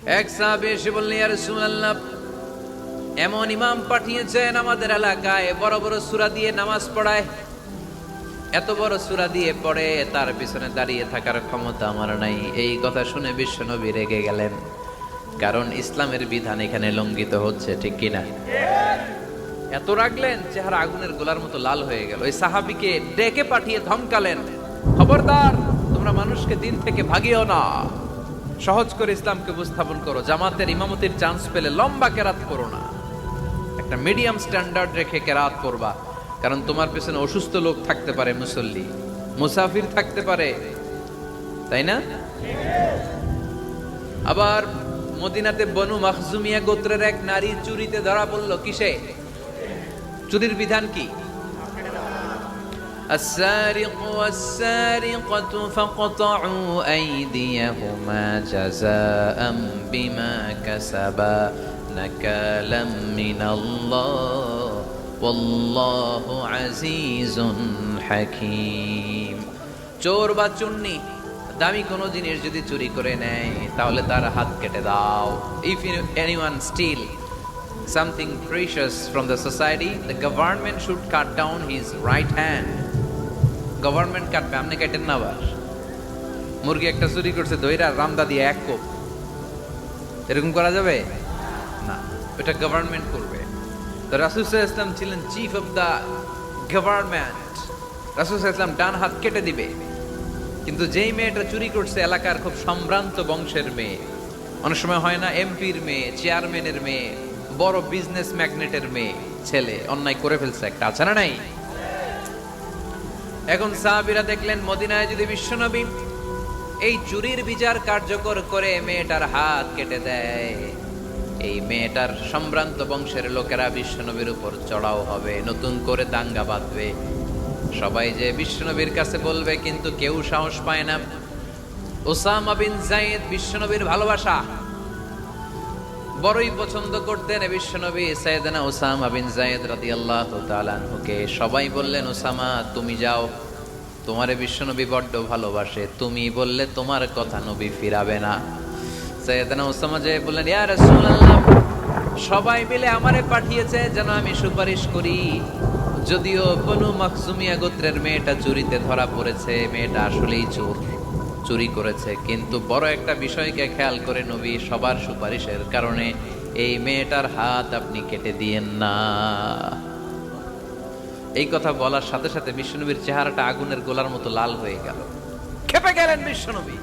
এক সাহাবী এসে বললেন, ইয়া রাসূলুল্লাহ, এমন ইমাম পাঠিয়েছেন আমাদের এলাকায় বড় বড় সূরা দিয়ে নামাজ পড়ায়, এত বড় সূরা দিয়ে পড়ে, তার পিছনে দাঁড়িয়ে থাকার ক্ষমতা আমার নাই। এই কথা শুনে বিশ্বনবী রেগে গেলেন, কারণ ইসলামের বিধান এখানে লঙ্ঘিত হচ্ছে, ঠিক কিনা? এত রাগলেন, চেহারা আগুনের গোলার মতো লাল হয়ে গেল। ওই সাহাবীকে ডেকে পাঠিয়ে ধমকালেন, খবরদার, তোমরা মানুষকে দিন থেকে ভাগিও না, সহজ করে ইসলামকে উপস্থাপন করো, জামাতের ইমামতির চান্স পেলে লম্বা কেরাত করো না, একটা মিডিয়াম স্ট্যান্ডার্ড রেখে কেরাত করবা, কারণ তোমার পেছনে অসুস্থ লোক থাকতে পারে, মুসল্লি, মুসাফির থাকতে পারে, তাই না? আবার মদিনাতে বনু মাখজুমিয়া গোত্রের এক নারী চুরিতে ধরা পড়ল। কিসে? চুরির বিধান কি? السارق والسارقة فاقطعوا أيديهما جزاء بما كسبا نكالا من الله والله عزيز حكيم। চোর বা চুন্নি দামি কোনো জিনিস যদি চুরি করে নেয় তাহলে তার হাত কেটে দাও। If anyone steal something precious from the society, the government should cut down his right hand. Government কাটবে, আপনি কাটেন না। আবার মুরগি একটা চুরি করছে, দইরা রামদা দিয়ে এক কোপ, এরকম করা যাবে না, এটা গভর্নমেন্ট করবে। তো রাসূল সাল্লাল্লাহু আলাইহি ওয়াসাল্লাম ছিলেন চিফ অফ দা গভর্নমেন্ট, রাসূল সাল্লাল্লাহু আলাইহি ওয়াসাল্লাম ডান হাত কেটে দিবে। কিন্তু যেই মেয়েটা চুরি করছে এলাকার খুব সম্ভ্রান্ত বংশের মেয়ে, অনেক সময় হয় না এমপির মেয়ে, চেয়ারম্যানের মেয়ে, বড় বিজনেস ম্যাগনেটের মেয়ে, ছেলে অন্যায় করে ফেলছে একটা, আছে না নাই? এখন সাহাবীরা দেখলেন মদিনায় যদি বিশ্বনবী এই চুরির বিচার কার্যকর করে মেয়েটার হাত কেটে দেয়, এই মেয়েটার সম্ভ্রান্ত বংশের লোকেরা বিশ্বনবীর উপর চড়াও হবে, নতুন করে দাঙ্গা বাঁধবে, সবাই যে বিশ্বনবীর কাছে বলবে, কিন্তু কেউ সাহস পায় না। উসামা বিন যায়েদ বিশ্বনবীর ভালোবাসা বড়ই পছন্দ করতেন বিশ্বনবী। সাইয়েদনা উসামা বিন যায়েদ রাদিয়াল্লাহু তাআলা আনহুকে সবাই বললেন, উসামা তুমি যাও, তোমারে বিশ্বনবী বড্ড ভালোবাসে, তুমি বললে তোমার কথা নবী ফিরাবে না। সাইয়েদনা উসামা যে বললেন, ইয়া রাসূলুল্লাহ, সবাই মিলে আমারে পাঠিয়েছে যেন আমি সুপারিশ করি, যদিও বনু মাখজুমিয়া গোত্রের মেয়েটা চুরিতে ধরা পড়েছে, মেয়েটা আসলেই চোর, চুরি করেছে, কিন্তু বড় একটা বিষয়কে খেয়াল করে নবী সবার সুপারিশের কারণে এই মেয়েটার হাত আপনি কেটে দিয়েন না। এই কথা বলার সাথে সাথে বিশ্বনবীর চেহারাটা আগুনের গোলার মতো লাল হয়ে গেল, ক্ষেপে গেলেন বিশ্বনবী।